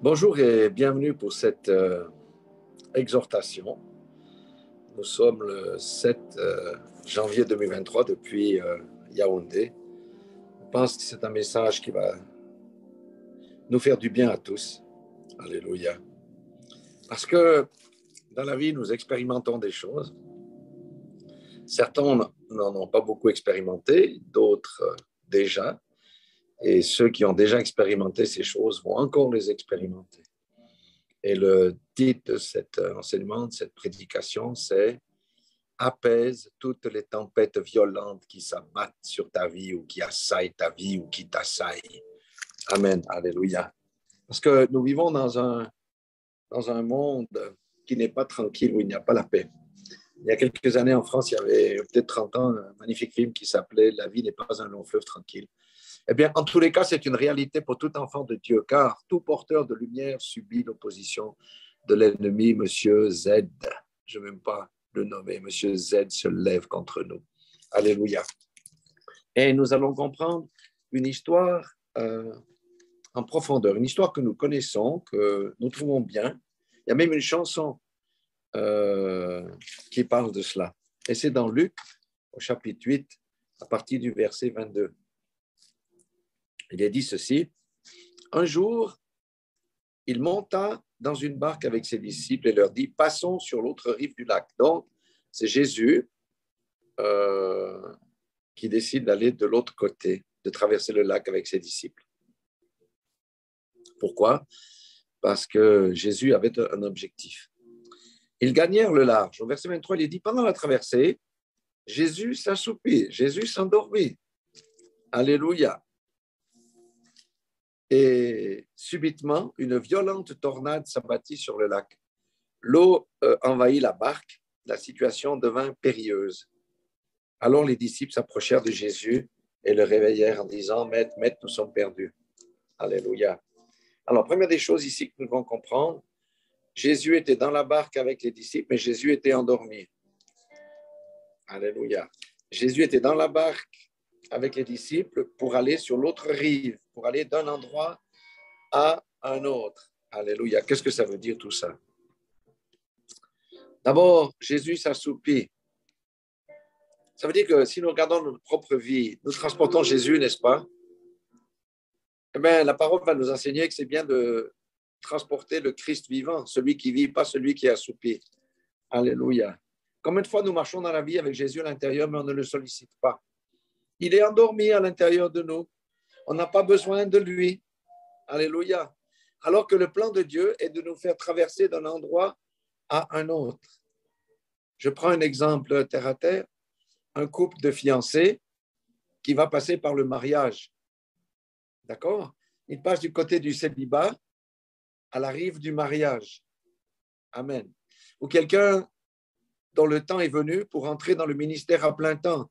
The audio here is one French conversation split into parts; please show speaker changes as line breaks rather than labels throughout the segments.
Bonjour et bienvenue pour cette exhortation. Nous sommes le 7 janvier 2023 depuis Yaoundé. Je pense que c'est un message qui va nous faire du bien à tous. Alléluia. Parce que dans la vie, nous expérimentons des choses. Certains n'en ont pas beaucoup expérimenté, d'autres déjà. Et ceux qui ont déjà expérimenté ces choses vont encore les expérimenter. Et le titre de cet enseignement, de cette prédication, c'est « Apaise toutes les tempêtes violentes qui s'abattent sur ta vie ou qui assaillent ta vie ou qui t'assaillent. » Amen, alléluia. Parce que nous vivons dans un monde qui n'est pas tranquille, où il n'y a pas la paix. Il y a quelques années en France, il y avait peut-être 30 ans, un magnifique film qui s'appelait « La vie n'est pas un long fleuve tranquille ». Eh bien, en tous les cas, c'est une réalité pour tout enfant de Dieu, car tout porteur de lumière subit l'opposition de l'ennemi, Monsieur Z. Je ne vais même pas le nommer, Monsieur Z se lève contre nous. Alléluia. Et nous allons comprendre une histoire en profondeur, une histoire que nous connaissons, que nous trouvons bien. Il y a même une chanson qui parle de cela. Et c'est dans Luc, au chapitre 8, à partir du verset 22. Il est dit ceci: un jour, il monta dans une barque avec ses disciples et leur dit: passons sur l'autre rive du lac. Donc, c'est Jésus qui décide d'aller de l'autre côté, de traverser le lac avec ses disciples. Pourquoi? Parce que Jésus avait un objectif. Ils gagnèrent le large. Au verset 23, il est dit: pendant la traversée, Jésus s'assoupit, Jésus s'endormit. Alléluia. Et subitement, une violente tornade s'abattit sur le lac. L'eau envahit la barque, la situation devint périlleuse. Alors les disciples s'approchèrent de Jésus et le réveillèrent en disant: Maître, Maître, nous sommes perdus. Alléluia. Alors, première des choses ici que nous devons comprendre, Jésus était dans la barque avec les disciples, mais Jésus était endormi. Alléluia. Jésus était dans la barque avec les disciples pour aller sur l'autre rive, pour aller d'un endroit à un autre. Alléluia. Qu'est-ce que ça veut dire tout ça? D'abord, Jésus s'assoupit. Ça veut dire que si nous regardons notre propre vie, nous transportons Jésus, n'est-ce pas? Eh bien, la parole va nous enseigner que c'est bien de transporter le Christ vivant, celui qui vit, pas celui qui est assoupi. Alléluia. Combien de fois nous marchons dans la vie avec Jésus à l'intérieur, mais on ne le sollicite pas? Il est endormi à l'intérieur de nous. On n'a pas besoin de lui. Alléluia. Alors que le plan de Dieu est de nous faire traverser d'un endroit à un autre. Je prends un exemple terre à terre. Un couple de fiancés qui va passer par le mariage. D'accord? Il passe du côté du célibat à la rive du mariage. Amen. Ou quelqu'un dont le temps est venu pour entrer dans le ministère à plein temps.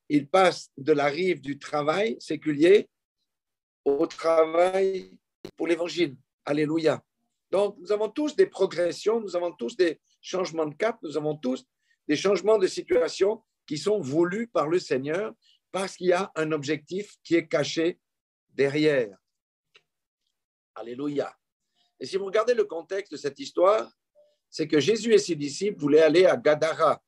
Il passe de la rive du travail séculier au travail pour l'évangile. Alléluia. Donc, nous avons tous des progressions, nous avons tous des changements de cap, nous avons tous des changements de situation qui sont voulus par le Seigneur parce qu'il y a un objectif qui est caché derrière. Alléluia. Et si vous regardez le contexte de cette histoire, c'est que Jésus et ses disciples voulaient aller à Gadara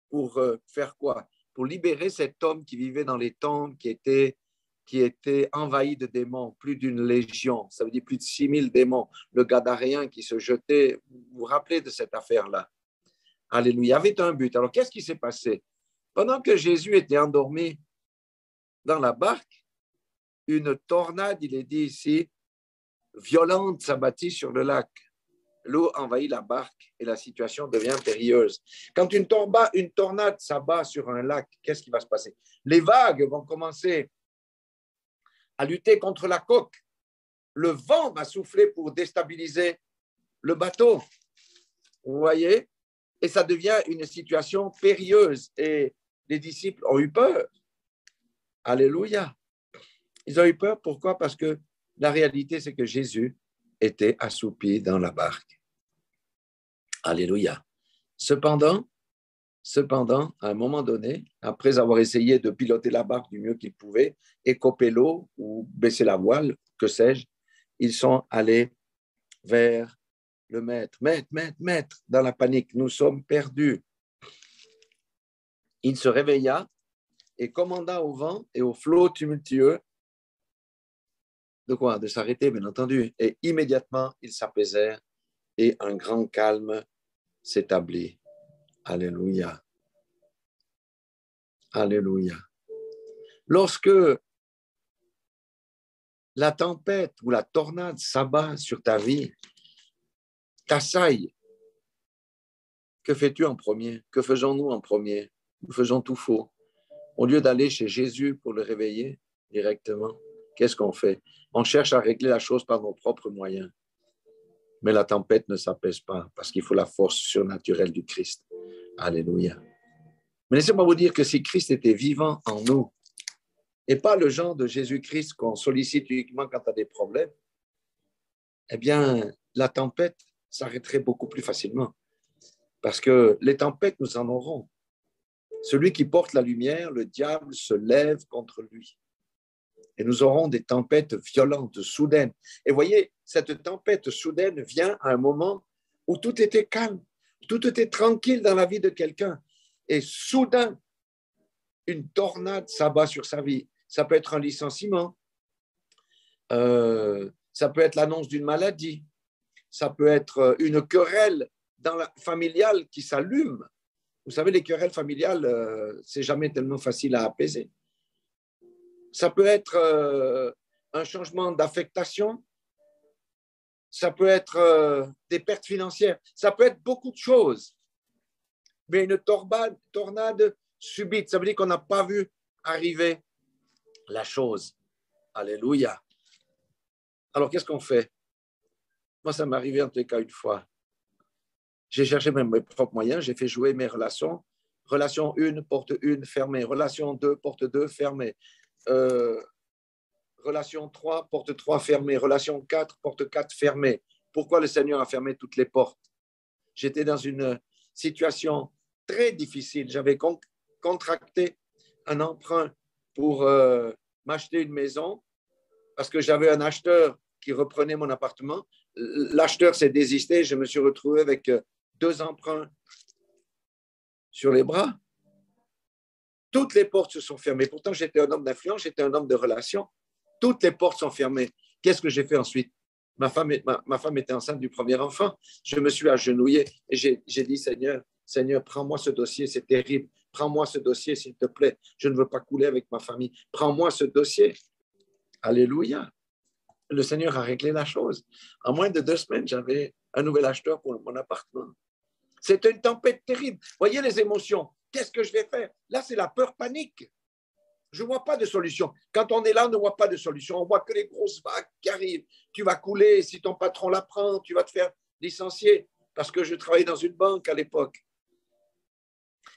pour faire quoi? Pour libérer cet homme qui vivait dans les tombes, qui était envahi de démons, plus d'une légion, ça veut dire plus de 6000 démons. Le Gadaréen qui se jetait, vous vous rappelez de cette affaire-là? Alléluia, il y avait un but. Alors, qu'est-ce qui s'est passé? Pendant que Jésus était endormi dans la barque, une tornade, il est dit ici, violente s'abattit sur le lac. L'eau envahit la barque et la situation devient périlleuse. Quand une tornade s'abat sur un lac, qu'est-ce qui va se passer? Les vagues vont commencer à lutter contre la coque. Le vent va souffler pour déstabiliser le bateau. Vous voyez? Et ça devient une situation périlleuse. Et les disciples ont eu peur. Alléluia. Ils ont eu peur. Pourquoi? Parce que la réalité, c'est que Jésus était assoupi dans la barque. Alléluia. Cependant, à un moment donné, après avoir essayé de piloter la barque du mieux qu'il pouvait, écoper l'eau ou baisser la voile, que sais-je, ils sont allés vers le maître. Maître, maître, maître, dans la panique, nous sommes perdus. Il se réveilla et commanda au vent et au flot tumultueux de quoi? De s'arrêter, bien entendu. Et immédiatement, ils s'apaisèrent et un grand calme s'établit. Alléluia. Alléluia. Lorsque la tempête ou la tornade s'abat sur ta vie, t'assaille, que fais-tu en premier? Que faisons-nous en premier? Nous faisons tout faux. Au lieu d'aller chez Jésus pour le réveiller directement, qu'est-ce qu'on fait? On cherche à régler la chose par nos propres moyens. Mais la tempête ne s'apaise pas parce qu'il faut la force surnaturelle du Christ. Alléluia. Mais laissez-moi vous dire que si Christ était vivant en nous, et pas le genre de Jésus-Christ qu'on sollicite uniquement quand tu as des problèmes, eh bien, la tempête s'arrêterait beaucoup plus facilement. Parce que les tempêtes, nous en aurons. Celui qui porte la lumière, le diable se lève contre lui. Et nous aurons des tempêtes violentes, soudaines. Et voyez, cette tempête soudaine vient à un moment où tout était calme, tout était tranquille dans la vie de quelqu'un. Et soudain, une tornade s'abat sur sa vie. Ça peut être un licenciement, ça peut être l'annonce d'une maladie, ça peut être une querelle familiale qui s'allume. Vous savez, les querelles familiales, c'est jamais tellement facile à apaiser. Ça peut être un changement d'affectation, ça peut être des pertes financières, ça peut être beaucoup de choses. Mais une tornade subite, ça veut dire qu'on n'a pas vu arriver la chose. Alléluia. Alors, qu'est-ce qu'on fait? Moi, ça m'est arrivé en tout cas une fois. J'ai cherché même mes propres moyens, j'ai fait jouer mes relations. Relation 1, porte 1, fermée. Relation 2, porte 2, fermée. Relation 3, porte 3, fermée. Relation 4, porte 4, fermée. Pourquoi le Seigneur a fermé toutes les portes? J'étais dans une situation très difficile. J'avais contracté un emprunt pour m'acheter une maison parce que j'avais un acheteur qui reprenait mon appartement. L'acheteur s'est désisté. Je me suis retrouvé avec 2 emprunts sur les bras. Toutes les portes se sont fermées. Pourtant, j'étais un homme d'influence, j'étais un homme de relations. Toutes les portes sont fermées. Qu'est-ce que j'ai fait ensuite? Ma femme était enceinte du premier enfant. Je me suis agenouillé et j'ai dit, Seigneur, prends-moi ce dossier, c'est terrible. Prends-moi ce dossier, s'il te plaît. Je ne veux pas couler avec ma famille. Prends-moi ce dossier. Alléluia. Le Seigneur a réglé la chose. En moins de 2 semaines, j'avais un nouvel acheteur pour mon appartement. C'est une tempête terrible. Voyez les émotions. Qu'est-ce que je vais faire? Là, c'est la peur panique. Je ne vois pas de solution. Quand on est là, on ne voit pas de solution. On voit que les grosses vagues qui arrivent. Tu vas couler. Si ton patron l'apprend, tu vas te faire licencier. Parce que je travaillais dans une banque à l'époque.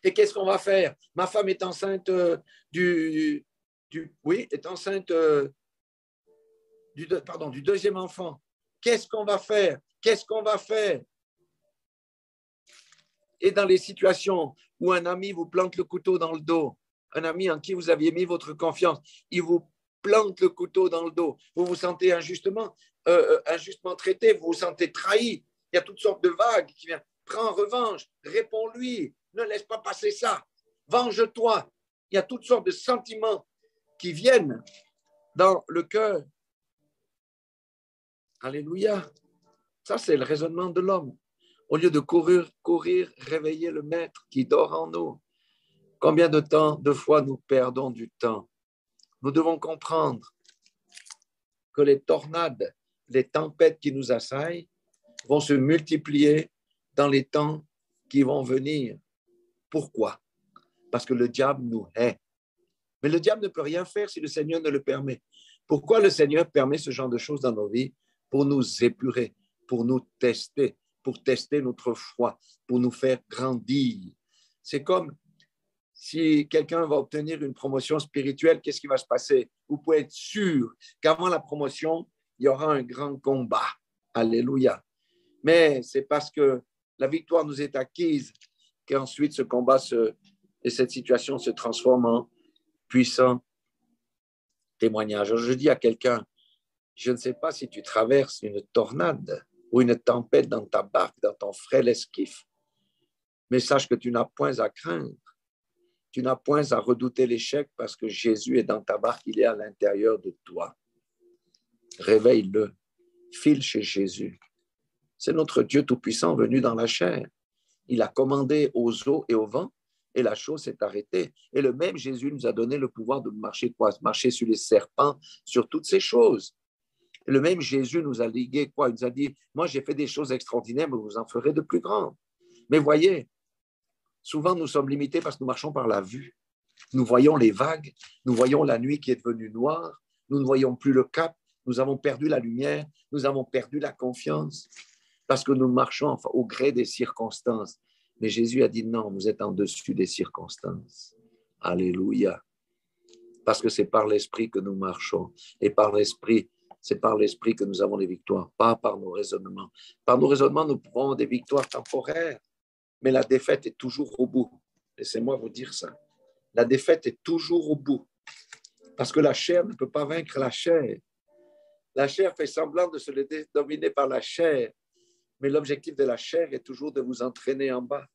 Et qu'est-ce qu'on va faire? Ma femme est enceinte est enceinte du 2e enfant. Qu'est-ce qu'on va faire? Qu'est-ce qu'on va faire? Et dans les situations où un ami vous plante le couteau dans le dos, un ami en qui vous aviez mis votre confiance, il vous plante le couteau dans le dos, vous vous sentez injustement traité, vous vous sentez trahi, il y a toutes sortes de vagues qui viennent. Prends revanche, réponds-lui, ne laisse pas passer ça, venge-toi. Il y a toutes sortes de sentiments qui viennent dans le cœur. Alléluia. Ça, c'est le raisonnement de l'homme. Au lieu de courir, réveiller le maître qui dort en nous. Combien de fois nous perdons du temps? Nous devons comprendre que les tornades, les tempêtes qui nous assaillent vont se multiplier dans les temps qui vont venir. Pourquoi? Parce que le diable nous hait. Mais le diable ne peut rien faire si le Seigneur ne le permet. Pourquoi le Seigneur permet ce genre de choses dans nos vies? Pour nous épurer, pour nous tester, pour tester notre foi, pour nous faire grandir. C'est comme si quelqu'un va obtenir une promotion spirituelle, qu'est-ce qui va se passer? Vous pouvez être sûr qu'avant la promotion, il y aura un grand combat. Alléluia. Mais c'est parce que la victoire nous est acquise qu'ensuite ce combat et cette situation se transforme en puissant témoignage. Je dis à quelqu'un, Je ne sais pas si tu traverses une tornade ou une tempête dans ta barque, dans ton frêle esquif, mais sache que tu n'as point à craindre. Tu n'as point à redouter l'échec parce que Jésus est dans ta barque, il est à l'intérieur de toi. Réveille-le, file chez Jésus. C'est notre Dieu Tout-Puissant venu dans la chair. Il a commandé aux eaux et au vent et la chose s'est arrêtée. Et le même Jésus nous a donné le pouvoir de marcher quoi? Marcher sur les serpents, sur toutes ces choses. Et le même Jésus nous a ligué quoi? Il nous a dit, moi j'ai fait des choses extraordinaires, mais vous en ferez de plus grandes. Mais voyez, souvent nous sommes limités parce que nous marchons par la vue. Nous voyons les vagues, nous voyons la nuit qui est devenue noire, nous ne voyons plus le cap, nous avons perdu la lumière, nous avons perdu la confiance parce que nous marchons au gré des circonstances. Mais Jésus a dit non, vous êtes en dessus des circonstances. Alléluia. Parce que c'est par l'Esprit que nous marchons. Et par l'Esprit, c'est par l'Esprit que nous avons des victoires, pas par nos raisonnements. Par nos raisonnements, nous pouvons des victoires temporaires, mais la défaite est toujours au bout. Laissez-moi vous dire ça. La défaite est toujours au bout. Parce que la chair ne peut pas vaincre la chair. La chair fait semblant de se dominer par la chair. Mais l'objectif de la chair est toujours de vous entraîner en bas.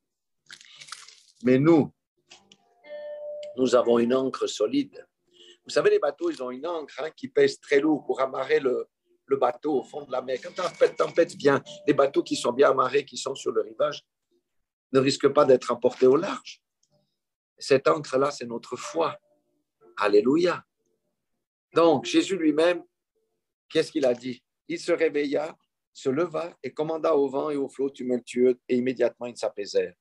Mais nous avons une ancre solide. Vous savez, les bateaux, ils ont une ancre qui pèse très lourd pour amarrer le bateau au fond de la mer. Quand la tempête vient, les bateaux qui sont bien amarrés, qui sont sur le rivage, ne risquent pas d'être emportés au large. Cette ancre-là, c'est notre foi. Alléluia. Donc, Jésus lui-même, qu'est-ce qu'il a dit? Il se réveilla, se leva et commanda au vent et au flot tumultueux, et immédiatement ils s'apaisèrent.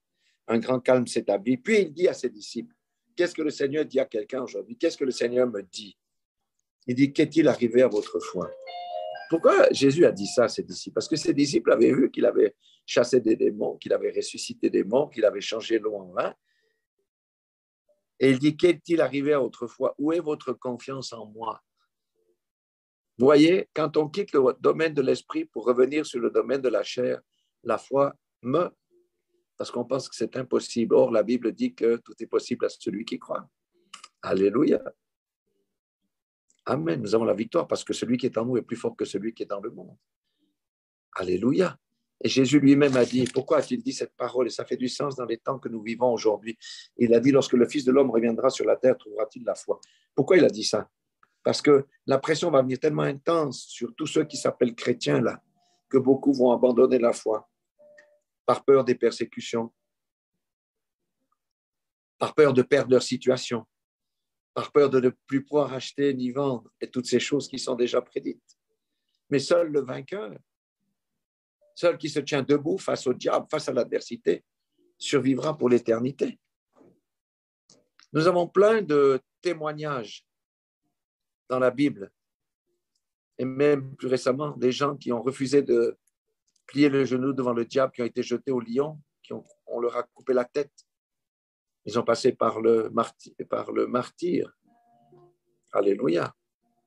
Un grand calme s'établit. Puis il dit à ses disciples, qu'est-ce que le Seigneur dit à quelqu'un aujourd'hui? Qu'est-ce que le Seigneur me dit? Il dit, qu'est-il arrivé à votre foi? Pourquoi Jésus a dit ça à ses disciples? Parce que ses disciples avaient vu qu'il avait chassé des démons, qu'il avait ressuscité des morts, qu'il avait changé l'eau en vin. Et il dit, qu'est-il arrivé à votre foi? Où est votre confiance en moi? Vous voyez, quand on quitte le domaine de l'esprit pour revenir sur le domaine de la chair, la foi meurt parce qu'on pense que c'est impossible. Or, la Bible dit que tout est possible à celui qui croit. Alléluia. Amen. Nous avons la victoire parce que celui qui est en nous est plus fort que celui qui est dans le monde. Alléluia. Et Jésus lui-même a dit, pourquoi a-t-il dit cette parole? Et ça fait du sens dans les temps que nous vivons aujourd'hui. Il a dit, lorsque le Fils de l'homme reviendra sur la terre, trouvera-t-il la foi? Pourquoi il a dit ça? Parce que la pression va venir tellement intense sur tous ceux qui s'appellent chrétiens, là, que beaucoup vont abandonner la foi par peur des persécutions, par peur de perdre leur situation, par peur de ne plus pouvoir acheter ni vendre, et toutes ces choses qui sont déjà prédites. Mais seul le vainqueur, seul qui se tient debout face au diable, face à l'adversité, survivra pour l'éternité. Nous avons plein de témoignages dans la Bible, et même plus récemment, des gens qui ont refusé de plier le genou devant le diable, qui ont été jetés au lion, on leur a coupé la tête. Ils ont passé par le martyr. Alléluia.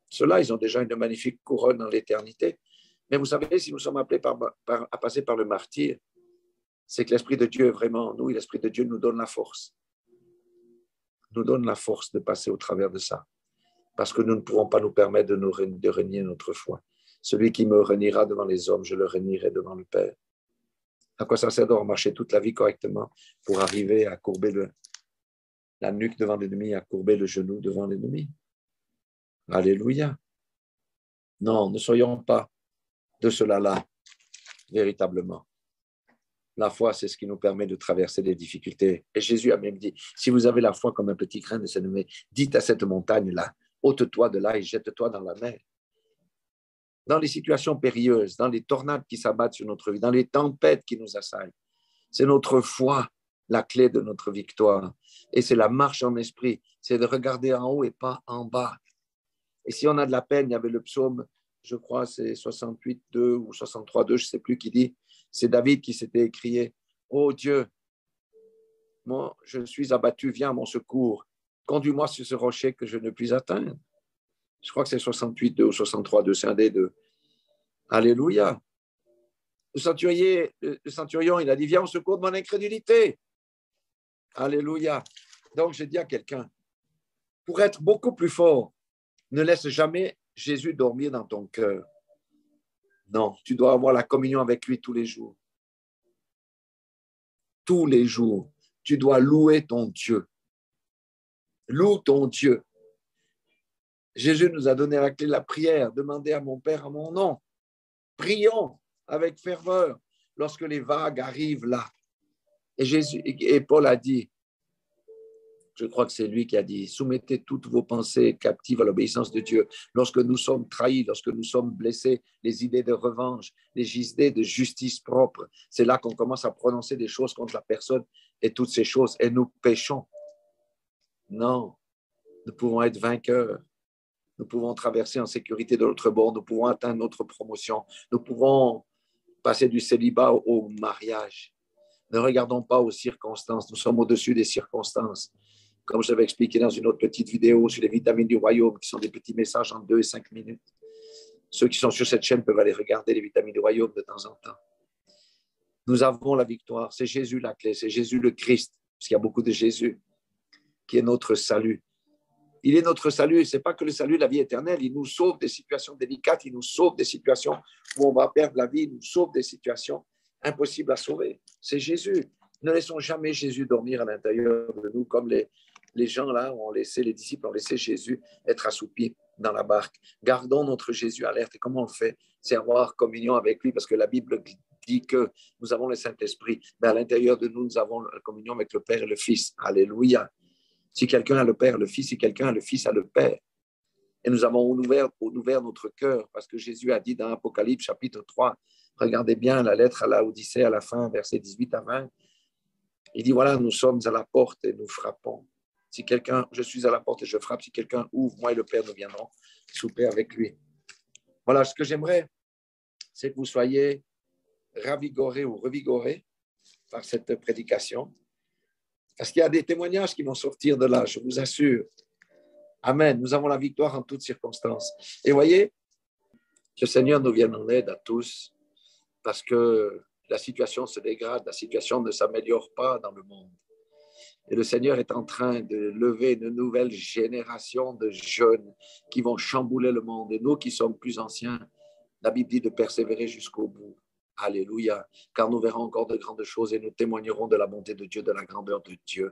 Ceux-là, ils ont déjà une magnifique couronne dans l'éternité. Mais vous savez, si nous sommes appelés à passer par le martyr, c'est que l'Esprit de Dieu est vraiment en nous et l'Esprit de Dieu nous donne la force. Nous donne la force de passer au travers de ça. Parce que nous ne pourrons pas nous permettre de renier notre foi. Celui qui me reniera devant les hommes, je le renierai devant le Père. À quoi ça sert de marcher toute la vie correctement pour arriver à courber la nuque devant l'ennemi, à courber le genou devant l'ennemi? Alléluia. Non, ne soyons pas de cela-là, véritablement. La foi, c'est ce qui nous permet de traverser des difficultés. Et Jésus a même dit, si vous avez la foi comme un petit grain de sénévé, dites à cette montagne-là, ôte-toi de là et jette-toi dans la mer. Dans les situations périlleuses, dans les tornades qui s'abattent sur notre vie, dans les tempêtes qui nous assaillent, c'est notre foi la clé de notre victoire. Et c'est la marche en esprit, c'est de regarder en haut et pas en bas. Et si on a de la peine, il y avait le psaume, je crois, c'est 68.2 ou 63.2, je ne sais plus qui dit, c'est David qui s'était écrié, « Oh Dieu, moi, je suis abattu, viens à mon secours, conduis-moi sur ce rocher que je ne puis atteindre. » Je crois que c'est 68.2 ou 63.2, c'est un des deux. Alléluia. Le centurion, il a dit, viens au secours de mon incrédulité. Alléluia. Donc, j'ai dit à quelqu'un, pour être beaucoup plus fort, ne laisse jamais Jésus dormir dans ton cœur. Non, tu dois avoir la communion avec lui tous les jours. Tous les jours, tu dois louer ton Dieu. Loue ton Dieu. Jésus nous a donné la clé de la prière. Demandez à mon Père en mon nom. Prions avec ferveur lorsque les vagues arrivent là. Et Paul a dit, je crois que c'est lui qui a dit, soumettez toutes vos pensées captives à l'obéissance de Dieu. Lorsque nous sommes trahis, lorsque nous sommes blessés, les idées de revanche, les idées de justice propre, c'est là qu'on commence à prononcer des choses contre la personne et toutes ces choses. Et nous péchons. Non, nous pouvons être vainqueurs. Nous pouvons traverser en sécurité de l'autre bord. Nous pouvons atteindre notre promotion. Nous pouvons passer du célibat au mariage. Ne regardons pas aux circonstances. Nous sommes au-dessus des circonstances. Comme je l'avais expliqué dans une autre petite vidéo sur les vitamines du royaume, qui sont des petits messages en 2 et 5 minutes. Ceux qui sont sur cette chaîne peuvent aller regarder les vitamines du royaume de temps en temps. Nous avons la victoire. C'est Jésus la clé. C'est Jésus le Christ. Parce qu'il y a beaucoup de Jésus qui est notre salut. Il est notre salut. Ce n'est pas que le salut de la vie éternelle. Il nous sauve des situations délicates. Il nous sauve des situations où on va perdre la vie. Il nous sauve des situations impossibles à sauver. C'est Jésus. Ne laissons jamais Jésus dormir à l'intérieur de nous comme les gens là ont laissé, les disciples ont laissé Jésus être assoupi dans la barque. Gardons notre Jésus alerte. Et comment on le fait? C'est avoir communion avec lui parce que la Bible dit que nous avons le Saint-Esprit. Mais à l'intérieur de nous, nous avons la communion avec le Père et le Fils. Alléluia. Si quelqu'un a le Père, le Fils, si quelqu'un a le Fils, a le Père. Et nous avons ouvert notre cœur parce que Jésus a dit dans Apocalypse chapitre 3, regardez bien la lettre à la Odyssée à la fin, versets 18 à 20. Il dit, voilà, nous sommes à la porte et nous frappons. Si quelqu'un, je suis à la porte et je frappe, si quelqu'un ouvre, moi et le Père, nous viendrons souper avec lui. Voilà, ce que j'aimerais, c'est que vous soyez ravigorés ou revigorés par cette prédication. Parce qu'il y a des témoignages qui vont sortir de là, je vous assure. Amen. Nous avons la victoire en toutes circonstances. Et voyez, que le Seigneur nous vienne en aide à tous parce que la situation se dégrade, la situation ne s'améliore pas dans le monde. Et le Seigneur est en train de lever une nouvelle génération de jeunes qui vont chambouler le monde. Et nous qui sommes plus anciens, la Bible dit de persévérer jusqu'au bout. Alléluia. Car nous verrons encore de grandes choses et nous témoignerons de la bonté de Dieu, de la grandeur de Dieu.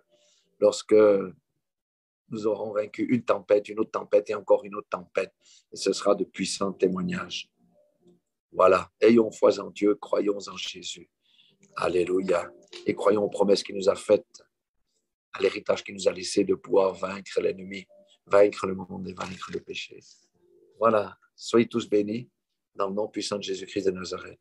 Lorsque nous aurons vaincu une tempête, une autre tempête et encore une autre tempête. Et ce sera de puissants témoignages. Voilà. Ayons foi en Dieu, croyons en Jésus. Alléluia. Et croyons aux promesses qu'il nous a faites, à l'héritage qu'il nous a laissé de pouvoir vaincre l'ennemi, vaincre le monde et vaincre le péché. Voilà. Soyez tous bénis dans le nom puissant de Jésus-Christ de Nazareth.